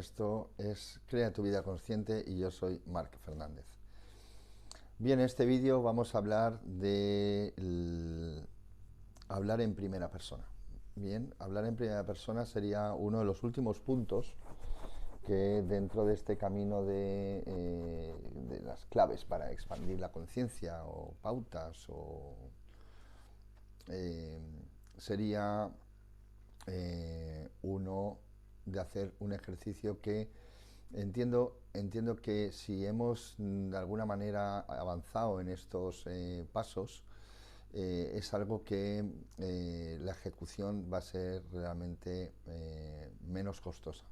Esto es Crea tu vida consciente y yo soy Marc Fernández. Bien, en este vídeo vamos a hablar de hablar en primera persona. Bien, hablar en primera persona sería uno de los últimos puntos que dentro de este camino de las claves para expandir la conciencia o pautas eh, sería uno de hacer un ejercicio que entiendo que si hemos de alguna manera avanzado en estos pasos, es algo que la ejecución va a ser realmente menos costosa.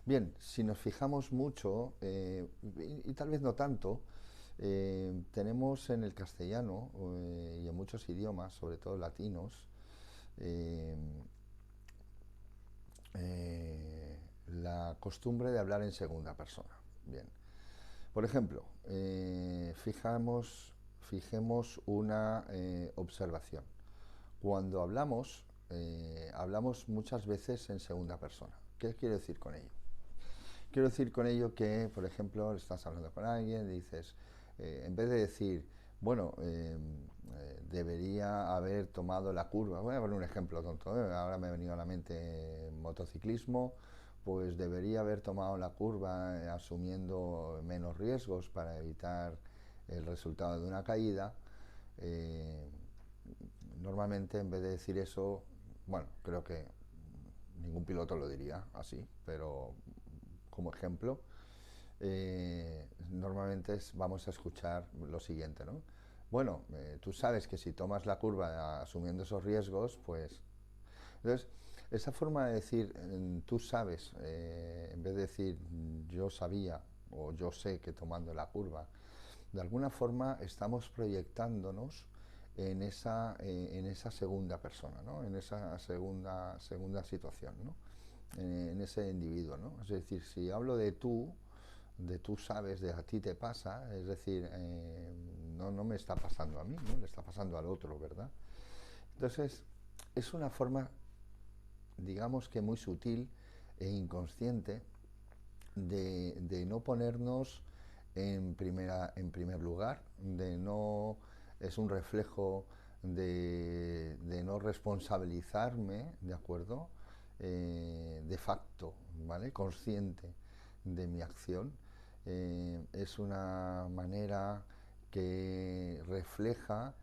Bien, si nos fijamos mucho, y tal vez no tanto, tenemos en el castellano y en muchos idiomas, sobre todo latinos, eh, la costumbre de hablar en segunda persona. Bien, por ejemplo, fijemos una observación. Cuando hablamos muchas veces en segunda persona. ¿Qué quiero decir con ello? Quiero decir con ello que, por ejemplo, estás hablando con alguien y dices, en vez de decir, bueno, debería haber tomado la curva, voy a poner un ejemplo tonto, ahora me ha venido a la mente motociclismo, pues debería haber tomado la curva asumiendo menos riesgos para evitar el resultado de una caída. eh, Normalmente, en vez de decir eso, bueno, creo que ningún piloto lo diría así, pero como ejemplo, normalmente vamos a escuchar lo siguiente, ¿no? Bueno, tú sabes que si tomas la curva asumiendo esos riesgos, pues... Entonces, esa forma de decir, tú sabes, en vez de decir yo sabía o yo sé que tomando la curva, de alguna forma estamos proyectándonos en esa segunda persona, ¿no? En esa segunda situación, ¿no? En ese individuo, ¿no? Es decir, si hablo de tú sabes, de a ti te pasa, es decir, no me está pasando a mí, ¿no? Le está pasando al otro, ¿verdad? Entonces, es una forma, digamos que muy sutil e inconsciente de no ponernos en primer lugar, de no, es un reflejo de no responsabilizarme, ¿de acuerdo? De facto, ¿vale? Consciente de mi acción. Es una manera que refleja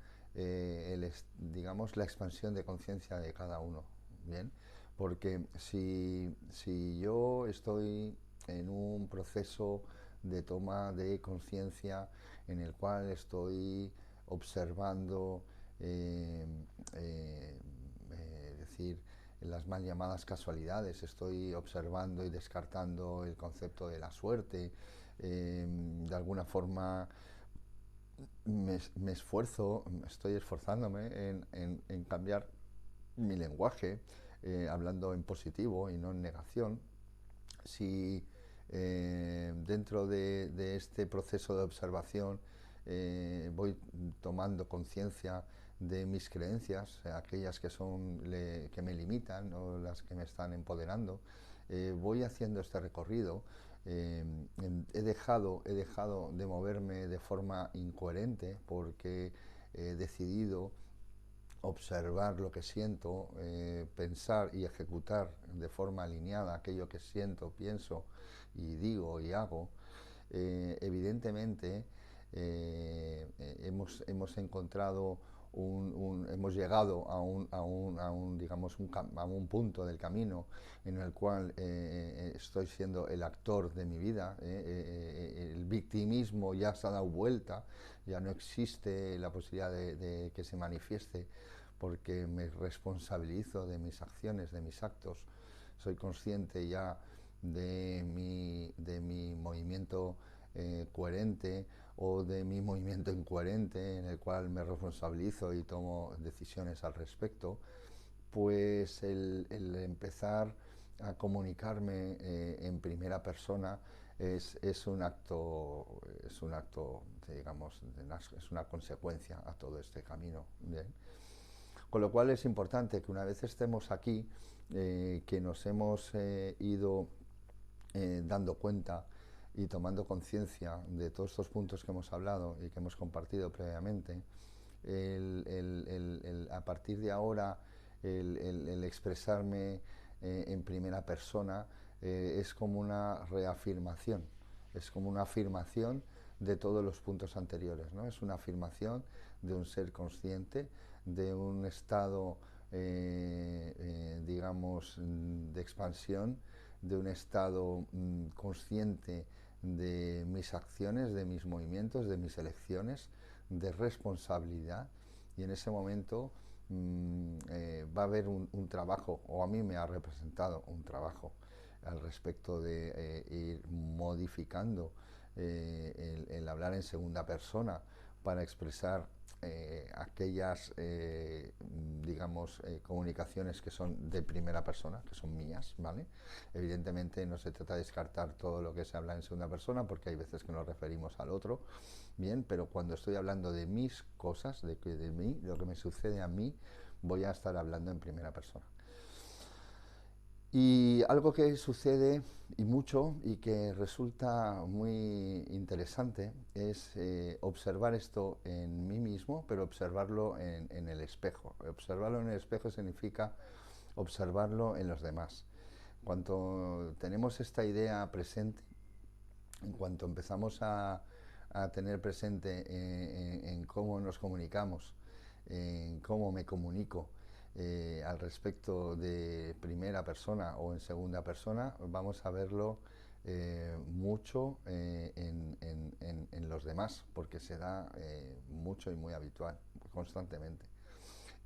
digamos, la expansión de conciencia de cada uno. Bien, porque si yo estoy en un proceso de toma de conciencia en el cual estoy observando, eh, eh, decir, las mal llamadas casualidades, estoy observando y descartando el concepto de la suerte, de alguna forma me esfuerzo, estoy esforzándome en cambiar mi lenguaje, hablando en positivo y no en negación. Si dentro de este proceso de observación voy tomando conciencia de mis creencias, aquellas que son que me limitan o las que me están empoderando, voy haciendo este recorrido. eh, he dejado de moverme de forma incoherente porque he decidido observar lo que siento, pensar y ejecutar de forma alineada aquello que siento, pienso y digo y hago. Evidentemente hemos encontrado hemos llegado digamos, a un punto del camino en el cual estoy siendo el actor de mi vida. El victimismo ya se ha dado vuelta, ya no existe la posibilidad de que se manifieste porque me responsabilizo de mis acciones, de mis actos. Soy consciente ya de mi movimiento coherente o de mi movimiento incoherente en el cual me responsabilizo y tomo decisiones al respecto. Pues el empezar a comunicarme en primera persona es un acto, digamos, es una consecuencia a todo este camino. Bien. Con lo cual es importante que una vez estemos aquí, que nos hemos ido dando cuenta y tomando conciencia de todos estos puntos que hemos hablado y que hemos compartido previamente, a partir de ahora el expresarme en primera persona es como una reafirmación, es como una afirmación de todos los puntos anteriores, ¿no? Es una afirmación de un ser consciente, de un estado, digamos, de expansión, de un estado consciente de mis acciones, de mis movimientos, de mis elecciones, de responsabilidad, y en ese momento va a haber un trabajo, o a mí me ha representado un trabajo al respecto de ir modificando el hablar en segunda persona para expresar aquellas, digamos, comunicaciones que son de primera persona, que son mías, ¿vale? Evidentemente no se trata de descartar todo lo que se habla en segunda persona, porque hay veces que nos referimos al otro, bien, pero cuando estoy hablando de mis cosas, de mí, lo que me sucede a mí, voy a estar hablando en primera persona. Y algo que sucede y mucho y que resulta muy interesante es observar esto en mí mismo, pero observarlo en el espejo. Observarlo en el espejo significa observarlo en los demás. Cuando tenemos esta idea presente, en cuanto empezamos a tener presente en cómo nos comunicamos, en cómo me comunico, al respecto de primera persona o en segunda persona, vamos a verlo mucho en los demás, porque se da mucho y muy habitual, constantemente.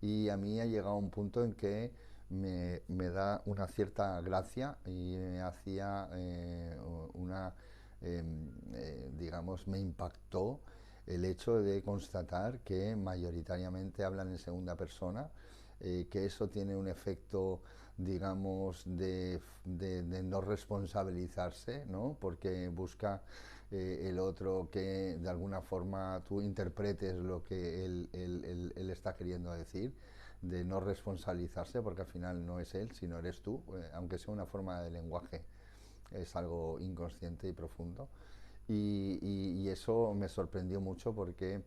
Y a mí ha llegado un punto en que me da una cierta gracia y me hacía una, digamos, me impactó el hecho de constatar que mayoritariamente hablan en segunda persona, que eso tiene un efecto, digamos, de no responsabilizarse, ¿no? Porque busca el otro que de alguna forma tú interpretes lo que él está queriendo decir, de no responsabilizarse, porque al final no es él, sino eres tú, aunque sea una forma de lenguaje, es algo inconsciente y profundo. Y eso me sorprendió mucho porque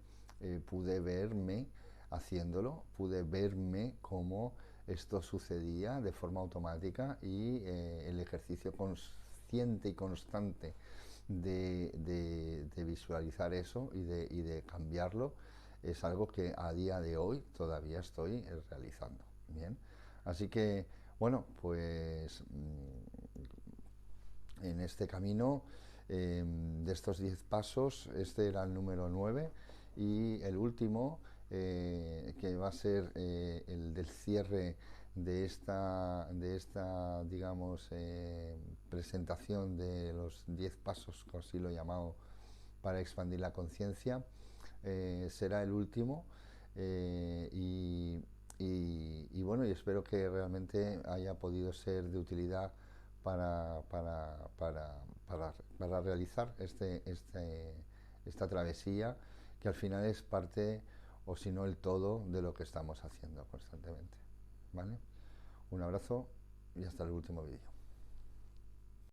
pude verme haciéndolo, pude verme cómo esto sucedía de forma automática y el ejercicio consciente y constante de visualizar eso y de cambiarlo es algo que a día de hoy todavía estoy realizando. Bien, así que bueno, pues en este camino de estos 10 pasos, este era el número 9 y el último, que va a ser el del cierre de esta digamos, presentación de los 10 pasos, como así lo he llamado, para expandir la conciencia, será el último, y bueno, y espero que realmente haya podido ser de utilidad para, para, para, para realizar esta travesía, que al final es parte, o si no el todo, de lo que estamos haciendo constantemente. ¿Vale? Un abrazo y hasta el último vídeo.